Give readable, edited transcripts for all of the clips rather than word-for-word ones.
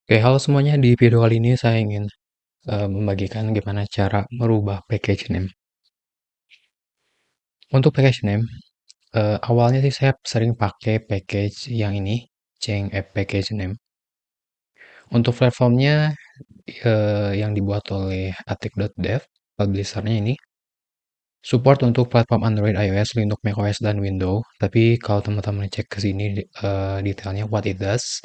Oke, halo semuanya. Di video kali ini saya ingin membagikan gimana cara merubah package name. Untuk package name, awalnya sih saya sering pakai package yang ini, Change App Package Name. Untuk platformnya yang dibuat oleh atik.dev, publishernya ini, support untuk platform Android, iOS, Linux, macOS, dan Windows. Tapi kalau teman-teman cek ke sini detailnya what it does,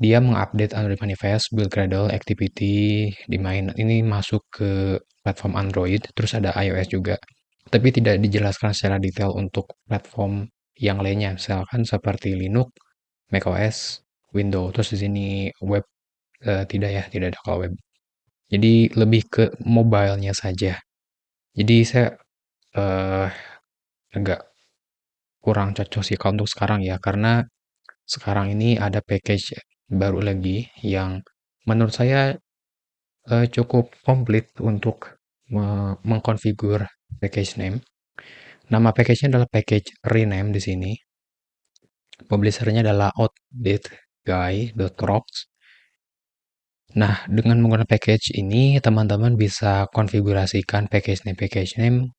dia mengupdate Android Manifest, Build Gradle, Activity, di main ini masuk ke platform Android, terus ada iOS juga. Tapi tidak dijelaskan secara detail untuk platform yang lainnya, misalkan seperti Linux, macOS, Windows. Terus di sini web tidak ya, tidak ada kalau web. Jadi lebih ke mobile-nya saja. Jadi saya eh, agak kurang cocok sih kalau untuk sekarang ya, karena sekarang ini ada package baru lagi yang menurut saya cukup komplit untuk mengkonfigur package name. Nama package-nya adalah package rename di sini. Publisher-nya adalah outdateguy.rocks. Nah, dengan menggunakan package ini, teman-teman bisa konfigurasikan package name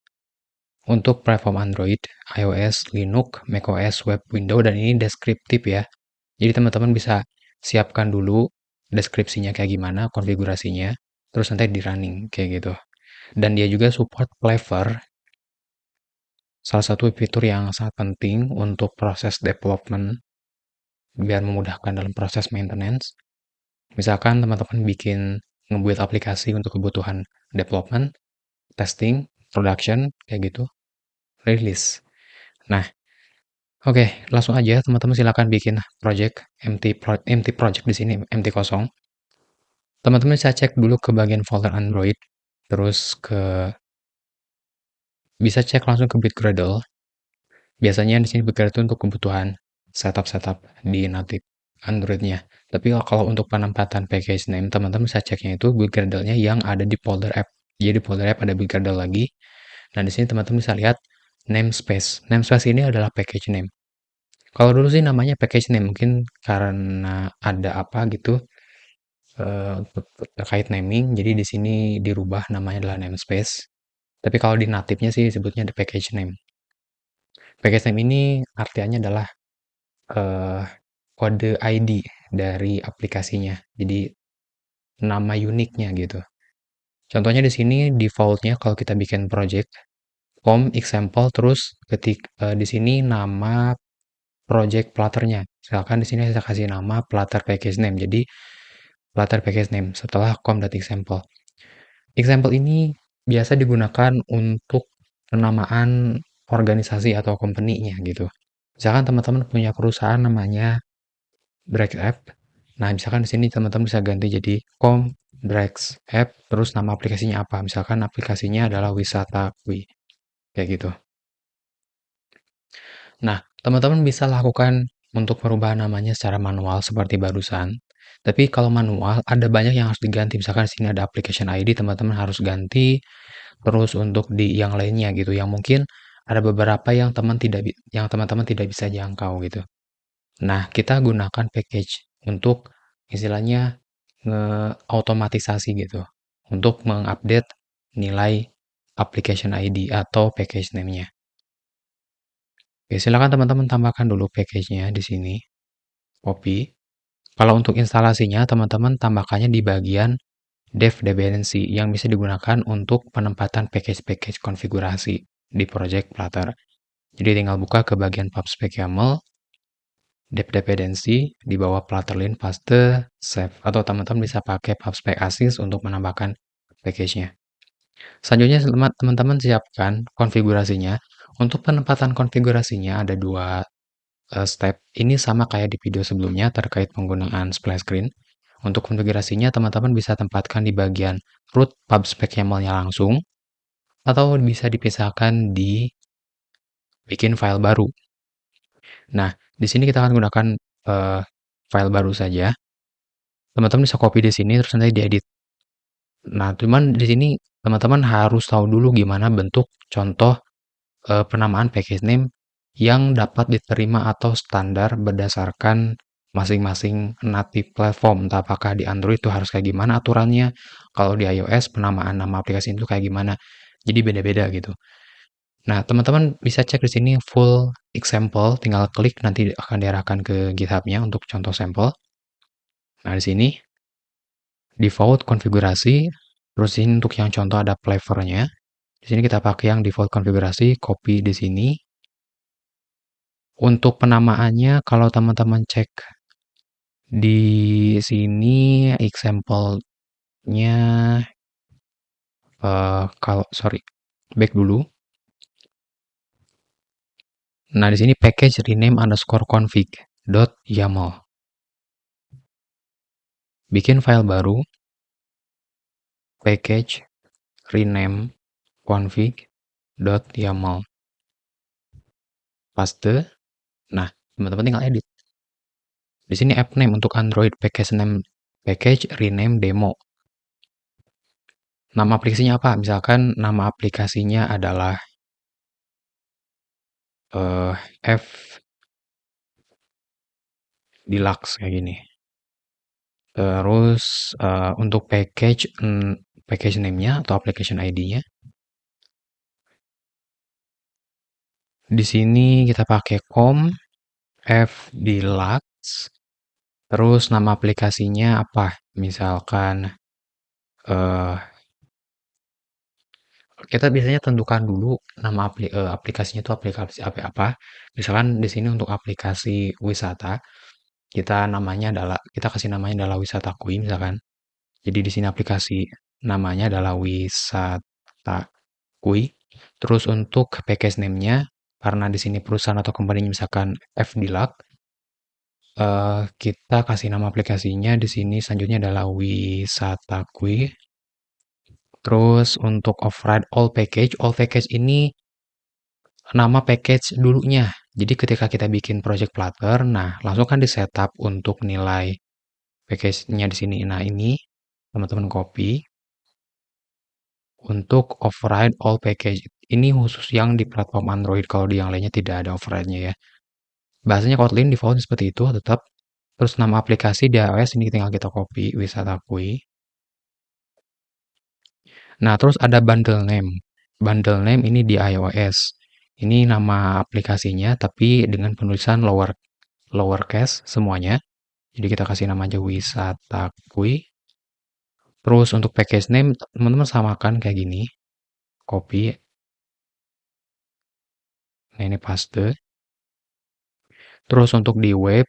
untuk platform Android, iOS, Linux, macOS, web, Windows, dan ini deskriptif ya. Jadi teman-teman bisa siapkan dulu deskripsinya kayak gimana, konfigurasinya, terus nanti di running kayak gitu. Dan dia juga support flavor, salah satu fitur yang sangat penting untuk proses development biar memudahkan dalam proses maintenance. Misalkan teman-teman ngebuat aplikasi untuk kebutuhan development, testing, production, kayak gitu, release. Nah, oke, langsung aja teman-teman silakan bikin project empty project di sini, empty kosong. Teman-teman bisa cek dulu ke bagian folder Android, terus bisa cek langsung ke Bitgradle. Biasanya di sini Bitgradle itu untuk kebutuhan setup di native Android-nya. Tapi kalau untuk penempatan package name, teman-teman bisa ceknya itu Bitgradle-nya yang ada di folder app. Jadi di folder app ada Bitgradle lagi. Nah, di sini teman-teman bisa lihat namespace. Namespace ini adalah package name. Kalau dulu sih namanya package name, mungkin karena ada apa gitu terkait naming, jadi di sini dirubah namanya adalah namespace. Tapi kalau di native-nya sih sebutnya the package name. Package name ini artinya adalah eh, kode ID dari aplikasinya. Jadi nama uniknya gitu. Contohnya di sini defaultnya kalau kita bikin project example terus di sini nama project platternya. Misalkan di sini saya kasih nama platter package name. Jadi platter package name setelah com.example. Example ini biasa digunakan untuk penamaan organisasi atau company-nya gitu. Misalkan teman-teman punya perusahaan namanya Brex App. Nah, misalkan di sini teman-teman bisa ganti jadi Brex App, terus nama aplikasinya apa? Misalkan aplikasinya adalah Wisata Kui, kayak gitu. Nah, teman-teman bisa lakukan untuk merubah namanya secara manual seperti barusan. Tapi kalau manual, ada banyak yang harus diganti. Misalkan di sini ada application ID, teman-teman harus ganti. Terus untuk di yang lainnya gitu, yang mungkin ada beberapa yang teman-teman tidak bisa jangkau gitu. Nah, kita gunakan package untuk istilahnya nge-automatisasi gitu, untuk mengupdate nilai application ID atau package name-nya. Oke, silakan teman-teman tambahkan dulu package-nya di sini, copy. Kalau untuk instalasinya, teman-teman tambahkannya di bagian dev dependency yang bisa digunakan untuk penempatan package-package konfigurasi di project Flutter. Jadi tinggal buka ke bagian pubspec YAML, dev dependency, di bawah Flutterlin paste, save. Atau teman-teman bisa pakai pubspec assist untuk menambahkan package-nya. Selanjutnya teman-teman siapkan konfigurasinya. Untuk penempatan konfigurasinya ada dua step. Ini sama kayak di video sebelumnya terkait penggunaan splash screen. Untuk konfigurasinya, teman-teman bisa tempatkan di bagian root pubspec YAML-nya langsung, atau bisa dipisahkan di bikin file baru. Nah, di sini kita akan gunakan file baru saja. Teman-teman bisa copy di sini, terus nanti diedit. Nah, cuman di sini teman-teman harus tahu dulu gimana bentuk contoh penamaan package name yang dapat diterima atau standar berdasarkan masing-masing native platform, entah apakah di Android itu harus kayak gimana aturannya, kalau di iOS penamaan nama aplikasi itu kayak gimana. Jadi beda-beda gitu. Nah, teman-teman bisa cek di sini full example, tinggal klik nanti akan diarahkan ke GitHub-nya untuk contoh sampel. Nah, di sini default konfigurasi, terus ini untuk yang contoh ada flavornya. Di sini kita pakai yang default konfigurasi, copy di sini. Untuk penamaannya, kalau teman-teman cek di sini example-nya, kalau sorry, back dulu. Nah, di sini package rename underscore config dot YAML. Bikin file baru, package rename config dot YAML. Paste. Nah, teman-teman tinggal edit. Di sini app name untuk Android package rename demo. Nama aplikasinya apa? Misalkan nama aplikasinya adalah F Deluxe kayak gini. Terus untuk package name-nya atau application ID-nya, di sini kita pakai F Deluxe. Terus nama aplikasinya apa? Misalkan eh kita biasanya tentukan dulu nama aplikasinya itu aplikasi apa. Misalkan di sini untuk aplikasi wisata, kita kasih namanya adalah Wisata Kui misalkan. Jadi di sini aplikasi namanya adalah Wisata Kui. Terus untuk package name-nya, karena di sini perusahaan atau company misalkan F Deluxe, kita kasih nama aplikasinya di sini selanjutnya adalah Wisata Kui. Terus untuk override all package ini nama package dulunya. Jadi ketika kita bikin project Flutter, nah langsung kan di setup untuk nilai package-nya di sini. Nah ini teman-teman copy untuk override all package. Ini khusus yang di platform Android, kalau di yang lainnya tidak ada override-nya ya. Bahasanya Kotlin default seperti itu tetap. Terus nama aplikasi di iOS ini tinggal kita copy, Wisata Kui. Nah, terus ada bundle name. Bundle name ini di iOS. Ini nama aplikasinya tapi dengan penulisan lowercase semuanya. Jadi kita kasih nama aja Wisata Kui. Terus untuk package name teman-teman samakan kayak gini. Copy. Nah, ini paste. Terus untuk di web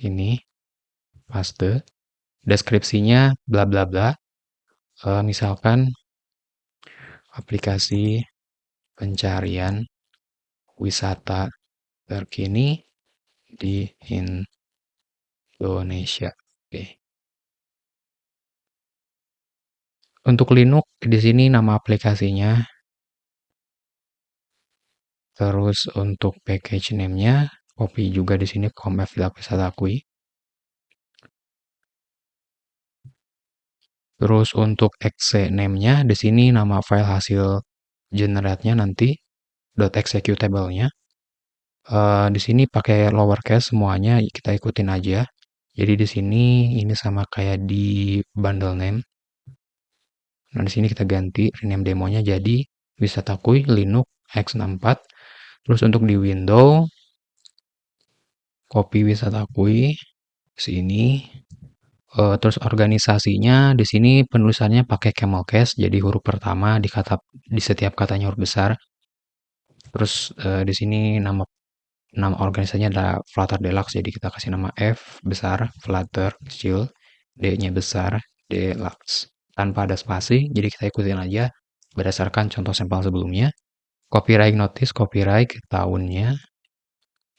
ini paste. Deskripsinya bla bla bla. Misalkan aplikasi pencarian wisata terkini di Indonesia. Oke. Untuk Linux di sini nama aplikasinya. Terus untuk package name-nya copy juga di sini comf wisata kui. Terus untuk exe name-nya di sini nama file hasil generate-nya nanti .executable-nya. Di sini pakai lowercase semuanya, kita ikutin aja. Jadi di sini ini sama kayak di bundle name. Nah, di sini kita ganti rename demonya jadi Wisata Kui Linux X64. Terus untuk di window copy Wisata Kui sini. Terus organisasinya di sini penulisannya pakai camel case, jadi huruf pertama di setiap katanya huruf besar. Terus di sini nama organisasinya adalah Flutter Deluxe, jadi kita kasih nama F besar, Flutter kecil, D-nya besar, Deluxe tanpa ada spasi. Jadi kita ikutin aja berdasarkan contoh sampel sebelumnya. Copyright notice, copyright tahunnya.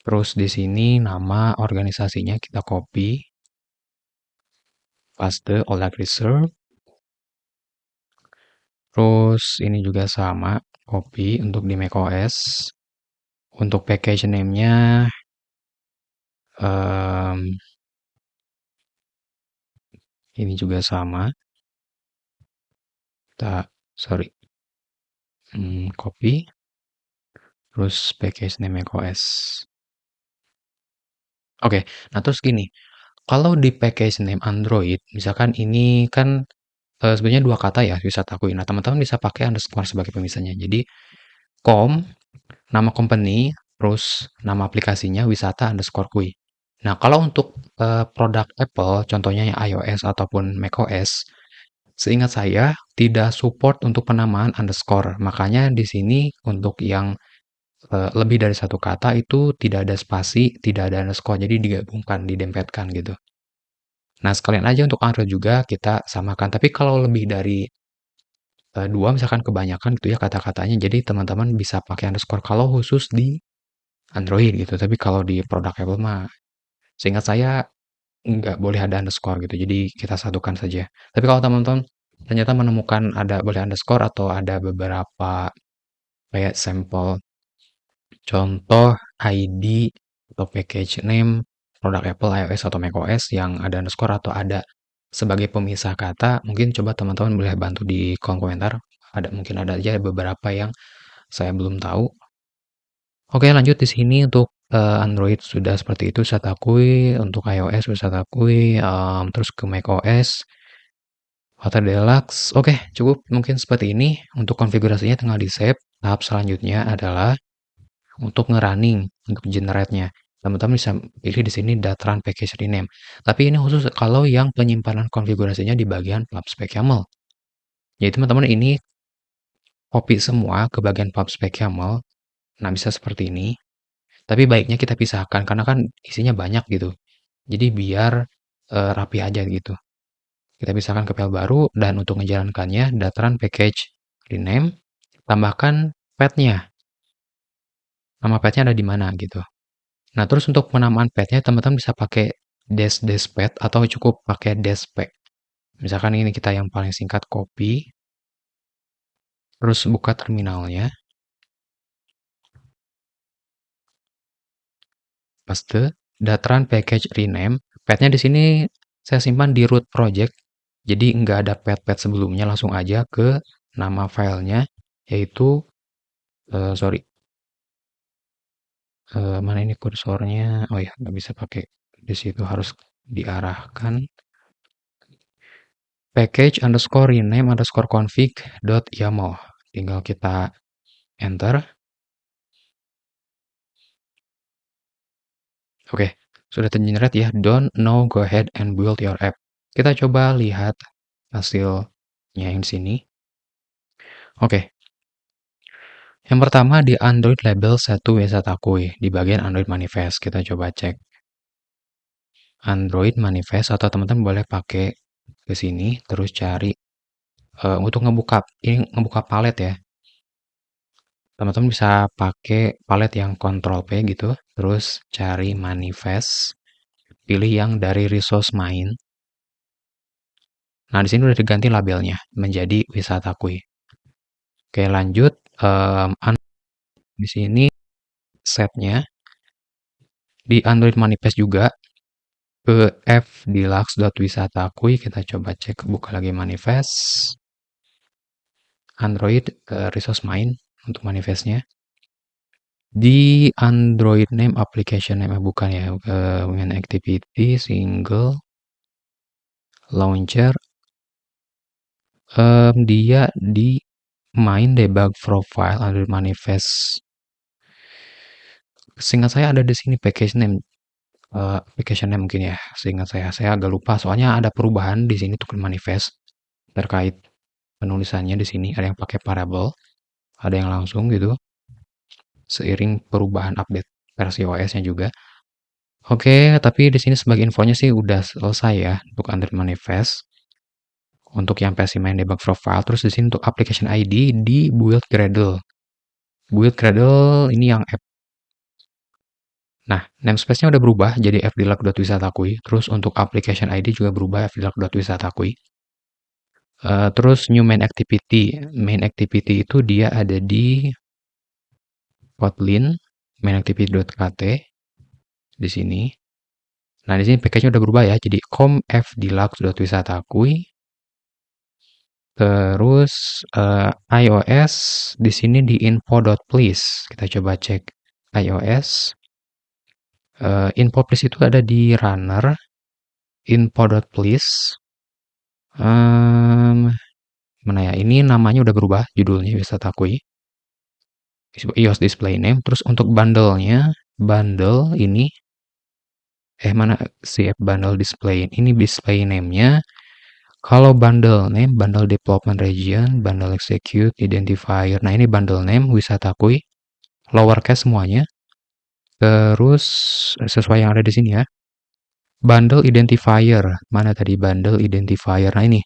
Terus di sini nama organisasinya kita copy, paste all like reserve. Terus ini juga sama, copy untuk di macOS. Untuk package name-nya ini juga sama. Sorry, copy. Terus package name macOS. Oke, nah terus gini, kalau di package name Android, misalkan ini kan, sebenarnya 2 kata ya, wisata kui. Nah, teman-teman bisa pakai underscore sebagai pemisahnya. Jadi, com, nama company, terus nama aplikasinya wisata underscore kui. Nah, kalau untuk, produk Apple, contohnya yang iOS ataupun macOS, seingat saya tidak support untuk penamaan underscore. Makanya di sini untuk yang, lebih dari satu kata itu tidak ada spasi, tidak ada underscore, jadi digabungkan, didempetkan gitu. Nah, sekalian aja untuk Android juga kita samakan. Tapi kalau lebih dari 2 misalkan kebanyakan gitu ya kata-katanya, jadi teman-teman bisa pakai underscore kalau khusus di Android gitu. Tapi kalau di produk Apple mah seingat saya nggak boleh ada underscore gitu. Jadi kita satukan saja. Tapi kalau teman-teman ternyata menemukan ada boleh underscore atau ada beberapa kayak sampel contoh ID atau package name produk Apple, iOS atau macOS yang ada underscore atau ada sebagai pemisah kata, mungkin coba teman-teman boleh bantu di kolom komentar. Ada mungkin ada aja beberapa yang saya belum tahu. Oke, lanjut di sini untuk Android sudah seperti itu saya akui, untuk iOS sudah saya akui, terus ke macOS, Water Deluxe. Oke, cukup mungkin seperti ini. Untuk konfigurasinya tinggal di save. Tahap selanjutnya adalah untuk nge-running, untuk generate-nya. Teman-teman bisa pilih di sini Datran Package Rename. Tapi ini khusus kalau yang penyimpanan konfigurasinya di bagian PubSpec YAML. Jadi teman-teman ini copy semua ke bagian PubSpec YAML. Nah, bisa seperti ini. Tapi baiknya kita pisahkan karena kan isinya banyak gitu. Jadi biar rapi aja gitu. Kita pisahkan ke file baru dan untuk menjalankannya Datran Package Rename, tambahkan path-nya. Nama path-nya ada di mana gitu. Nah, terus untuk penamaan path-nya teman-teman bisa pakai dash dash path atau cukup pakai dash pack. Misalkan ini kita yang paling singkat copy, terus buka terminalnya, paste, Datran Package Rename. Path-nya di sini saya simpan di root project. Jadi nggak ada path-path sebelumnya, langsung aja ke nama filenya, yaitu, sorry, mana ini kursornya? Oh ya, nggak bisa pakai di situ, harus diarahkan. Package underscore rename underscore config dot yaml. Tinggal kita enter. Oke, sudah tergenerate ya. Don't now go ahead and build your app. Kita coba lihat hasilnya yang di sini. Oke, yang pertama di Android label 1 Wesatakuy di bagian Android manifest. Kita coba cek Android manifest atau teman-teman boleh pakai ke sini terus cari untuk ngebuka ini ngebuka palet ya. Teman-teman bisa pakai palet yang Ctrl P gitu, terus cari manifest, pilih yang dari resource main. Nah, di sini udah diganti labelnya menjadi wisata kui. Oke, lanjut. Di sini setnya di Android manifest juga ke fdeluxe.wisata.kui. Kita coba cek buka lagi manifest. Android resource main untuk manifestnya. Di Android name application name bukan ya, main activity single launcher. Dia di main debug profile Android manifest. Seingat saya ada di sini package name, application name mungkin ya. Seingat saya agak lupa. Soalnya ada perubahan di sini untuk manifest terkait penulisannya di sini. Ada yang pakai parable, ada yang langsung gitu. Seiring perubahan update versi OS-nya juga. Oke, tapi di sini sebagai infonya sih udah selesai ya untuk Android manifest. Untuk yang versi main debug profile, terus di sini untuk application ID di build Gradle. Build Gradle ini yang app. Nah, namespace-nya udah berubah jadi fdeluxe.wisatakui. Terus untuk application ID juga berubah fdeluxe.wisatakui. Terus new main activity. Main activity itu dia ada di Kotlin mainActivity.kt di sini. Nah, di sini package-nya udah berubah ya, jadi com fdeluxe.wisatakui. Terus iOS di sini di info.please. Kita coba cek iOS. Info.please itu ada di runner, info.please, um, mana ya, ini namanya udah berubah, judulnya bisa tak akui, iOS display name. Terus untuk bundle-nya, bundle ini, mana CF bundle display, ini display name-nya. Kalau bundle name, bundle development region, bundle execute, identifier. Nah, ini bundle name, wisata kui, lowercase semuanya. Terus sesuai yang ada di sini ya. Bundle identifier, mana tadi bundle identifier? Nah, ini.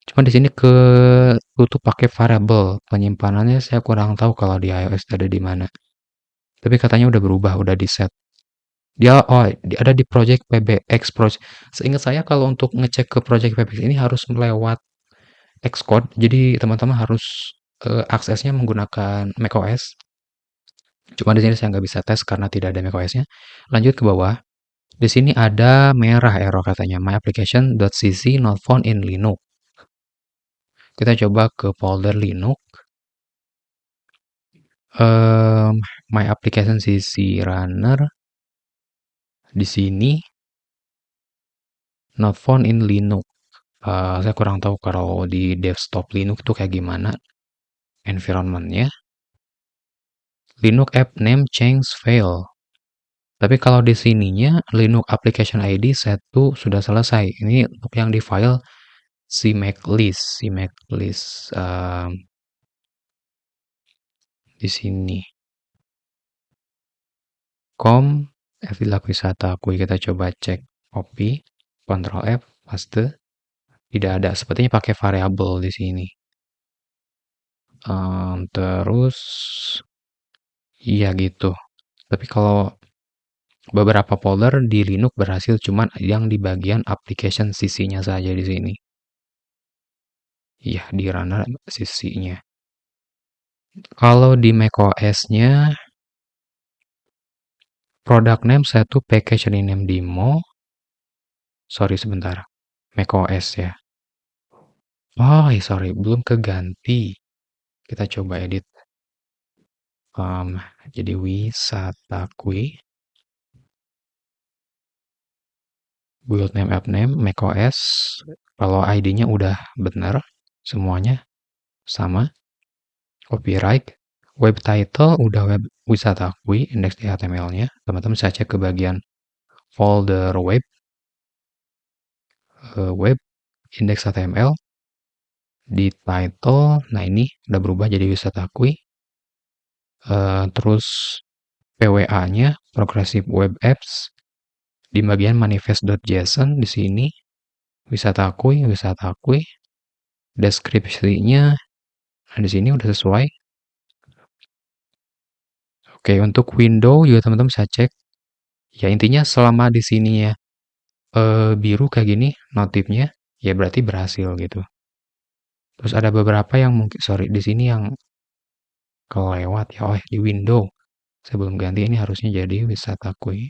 Cuma di sini tutup pakai variable. Penyimpanannya saya kurang tahu kalau di iOS ada di mana. Tapi katanya udah berubah, udah di set. Ada di project PBX project. Seingat saya kalau untuk ngecek ke project PBX ini harus melewat Xcode. Jadi teman-teman harus aksesnya menggunakan macOS. Cuma di sini saya nggak bisa tes karena tidak ada macOS-nya. Lanjut ke bawah. Di sini ada merah error katanya. My application.cc not found in Linux. Kita coba ke folder Linux. My application cc runner. Di sini not found in Linux. Saya kurang tahu kalau di desktop Linux itu kayak gimana environment-nya. Linux app name change fail. Tapi kalau di sininya Linux application ID set2 sudah selesai. Ini untuk yang di file cmaclist di sini. Fila wisata kui, kita coba cek copy, Ctrl F, paste. Tidak ada, sepertinya pakai variabel di sini. Terus iya gitu. Tapi kalau beberapa folder di Linux berhasil, cuman yang di bagian application CC-nya saja di sini. Iya, di runner CC-nya. Kalau di macOS-nya, product name satu package rename demo. Sorry sebentar, macOS ya. Oh, sorry, belum keganti. Kita coba edit. Jadi wisata kui. Build name, app name, macOS. Kalau ID-nya udah benar, semuanya sama. Copyright, web title udah web wisata kui, indeks HTML-nya. Teman-teman bisa cek ke bagian folder web, web, indeks HTML, di title. Nah, ini udah berubah jadi wisata kui. Terus PWA-nya, Progressive Web Apps, di bagian manifest.json di sini, wisata kui, deskripsinya, nah di sini udah sesuai. Oke, untuk window juga teman-teman bisa cek. Ya intinya selama di sini ya biru kayak gini notifnya, ya berarti berhasil gitu. Terus ada beberapa yang mungkin, sorry, di sini yang kelewat ya, di window. Saya belum ganti, ini harusnya jadi wisata kui.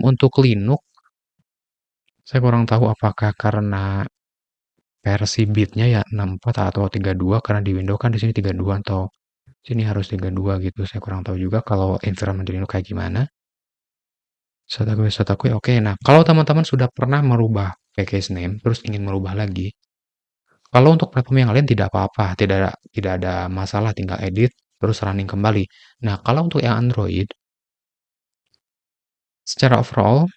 Untuk Linux, saya kurang tahu apakah karena versi bitnya ya 64 atau 32, karena di Windows kan di sini 32 atau sini harus 32 gitu. Saya kurang tahu juga kalau environment Linux kayak gimana. Wisata kui, oke. Nah, kalau teman-teman sudah pernah merubah package name terus ingin merubah lagi, kalau untuk platform yang lain tidak apa-apa, tidak ada masalah, tinggal edit terus running kembali. Nah, kalau untuk yang Android, secara overall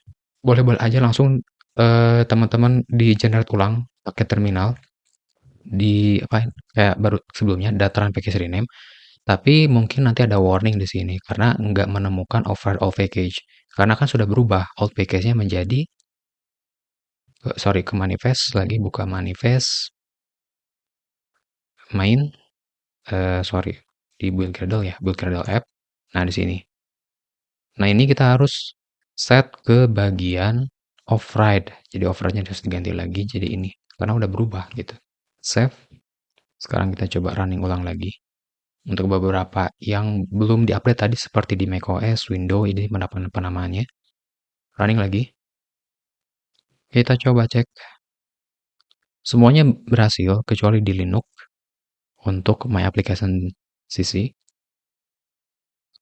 boleh-boleh aja langsung teman-teman di generate ulang pakai terminal di apa kayak baru sebelumnya dataran package rename, tapi mungkin nanti ada warning di sini karena nggak menemukan override all package, karena kan sudah berubah old package-nya menjadi sorry, ke manifest lagi, buka manifest main, sorry, di build Gradle ya, build Gradle app. Nah di sini, nah ini kita harus set ke bagian override, jadi override-nya harus diganti lagi jadi ini karena udah berubah gitu. Save. Sekarang kita coba running ulang lagi. Untuk beberapa yang belum di-update tadi seperti di macOS, Windows, ini penamaannya. Running lagi. Kita coba cek. Semuanya berhasil kecuali di Linux untuk My Application CC.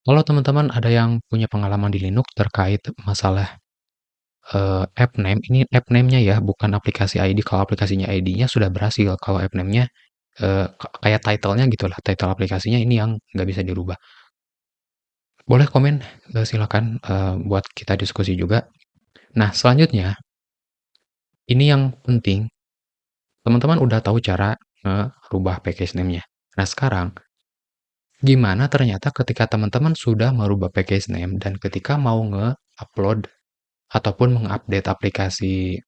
Kalau teman-teman ada yang punya pengalaman di Linux terkait masalah, app name, ini app name-nya ya, bukan aplikasi ID. Kalau aplikasinya ID-nya sudah berhasil, kalau app name-nya, kayak title-nya gitulah, title aplikasinya ini yang nggak bisa dirubah. Boleh komen, silakan, buat kita diskusi juga. Nah, selanjutnya, ini yang penting, teman-teman udah tahu cara ngerubah package name-nya. Nah, sekarang gimana ternyata ketika teman-teman sudah merubah package name dan ketika mau nge-upload ataupun mengupdate aplikasi,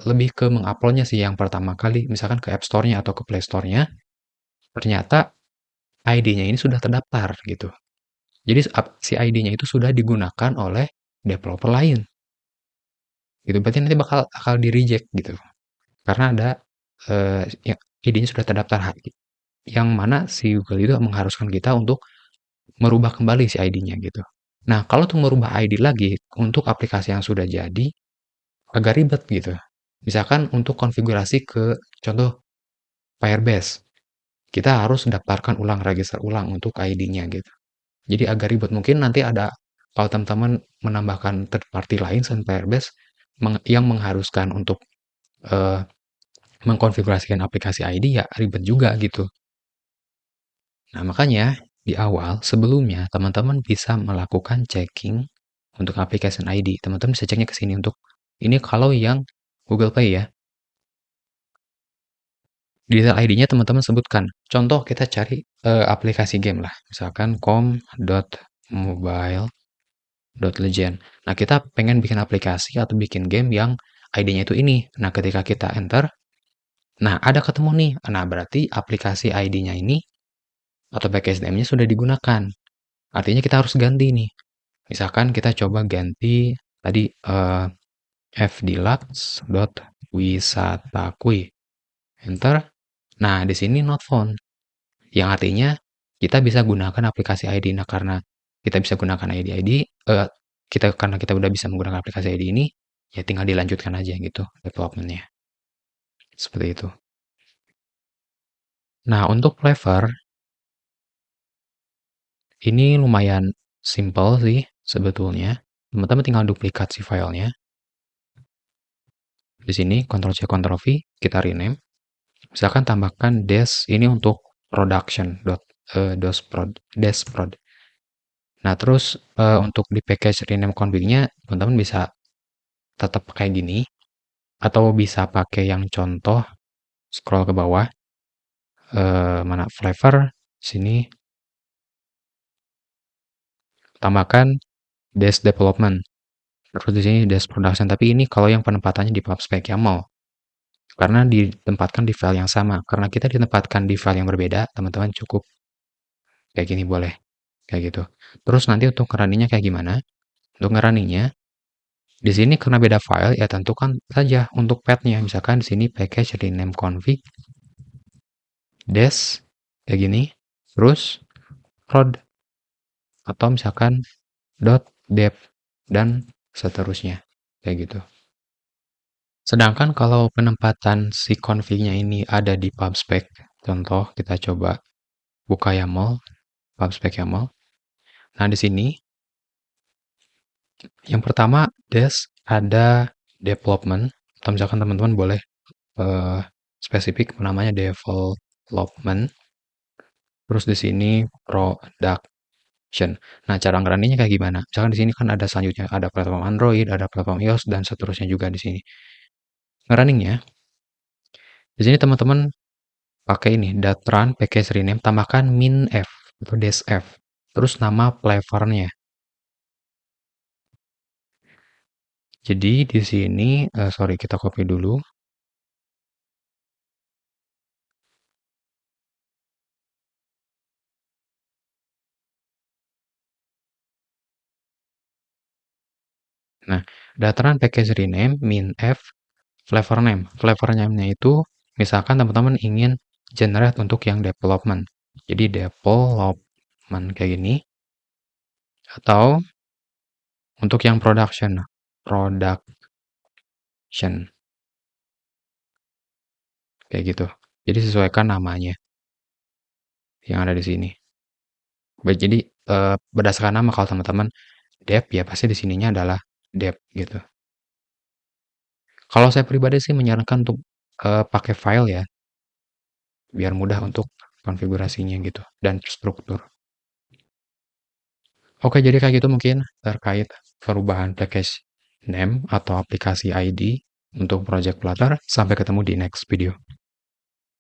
lebih ke menguploadnya sih yang pertama kali, misalkan ke App Store-nya atau ke Play Store-nya, ternyata ID-nya ini sudah terdaftar gitu. Jadi si ID-nya itu sudah digunakan oleh developer lain gitu. Berarti nanti bakal di-reject gitu. Karena ada yang ID-nya sudah terdaftar, yang mana si Google itu mengharuskan kita untuk merubah kembali si ID-nya gitu. Nah, kalau untuk merubah ID lagi untuk aplikasi yang sudah jadi, agak ribet gitu. Misalkan untuk konfigurasi ke contoh Firebase, kita harus daftarkan ulang, register ulang untuk ID-nya gitu. Jadi agak ribet. Mungkin nanti ada, kalau teman-teman menambahkan third party lain selain Firebase yang mengharuskan untuk eh, mengkonfigurasikan aplikasi ID, ya ribet juga gitu. Nah, makanya di awal sebelumnya teman-teman bisa melakukan checking untuk application ID. Teman-teman bisa ceknya ke sini untuk ini kalau yang Google Play ya. Di detail ID-nya teman-teman sebutkan. Contoh kita cari aplikasi game lah. Misalkan com.mobile.legend. Nah, kita pengen bikin aplikasi atau bikin game yang ID-nya itu ini. Nah, ketika kita enter, nah ada ketemu nih. Nah, berarti aplikasi ID-nya ini atau package name-nya sudah digunakan. Artinya kita harus ganti nih. Misalkan kita coba ganti tadi fdeluxe.wisatakui. Enter. Nah, di sini not found. Yang artinya kita bisa gunakan aplikasi ID. Nah, karena kita bisa gunakan ID, karena kita udah bisa menggunakan aplikasi ID ini, ya tinggal dilanjutkan aja gitu development-nya. Seperti itu. Nah, untuk flavor, ini lumayan simple sih sebetulnya. Teman-teman tinggal duplikat si filenya. Di sini Ctrl+C Ctrl+V, kita rename. Misalkan tambahkan dash ini untuk production dash prod. Nah, terus untuk di package rename config-nya teman-teman bisa tetap kayak gini atau bisa pakai yang contoh, scroll ke bawah, mana flavor sini, tambahkan dash development. Terus di sini dash production, tapi ini kalau yang penempatannya di PubSpec YAML. Karena ditempatkan di file yang sama. Karena kita ditempatkan di file yang berbeda, teman-teman cukup kayak gini boleh. Kayak gitu. Terus nanti untuk ngeraninya kayak gimana? Untuk ngeraninya, di sini karena beda file, ya tentukan saja untuk path-nya. Misalkan di sini package rename config dash kayak gini, terus prod atau misalkan .dev dan seterusnya kayak gitu. Sedangkan kalau penempatan si config-nya ini ada di PubSpec, contoh kita coba buka YAML, PubSpec YAML. Nah, di sini yang pertama dash ada development, atau misalkan teman-teman boleh spesifik namanya development. Terus di sini production. Nah, cara ngeraninya kayak gimana? Misalkan di sini kan ada selanjutnya ada platform Android, ada platform iOS dan seterusnya juga di sini. Ngerunningnya di sini teman-teman pakai ini datran package rename, tambahkan minf atau -f. Terus nama flavornya. Jadi di sini sorry kita copy dulu. Nah, dataran package rename minf flavor name. Flavor name-nya itu misalkan teman-teman ingin generate untuk yang development. Jadi development kayak gini. Atau untuk yang production kayak gitu. Jadi sesuaikan namanya yang ada di sini. Baik, jadi berdasarkan nama. Kalau teman-teman dev, ya pasti di sininya adalah dev gitu. Kalau saya pribadi sih menyarankan untuk, pakai file ya, biar mudah untuk konfigurasinya gitu dan struktur. Oke, jadi kayak gitu mungkin terkait perubahan package name atau aplikasi ID untuk project Flutter. Sampai ketemu di next video.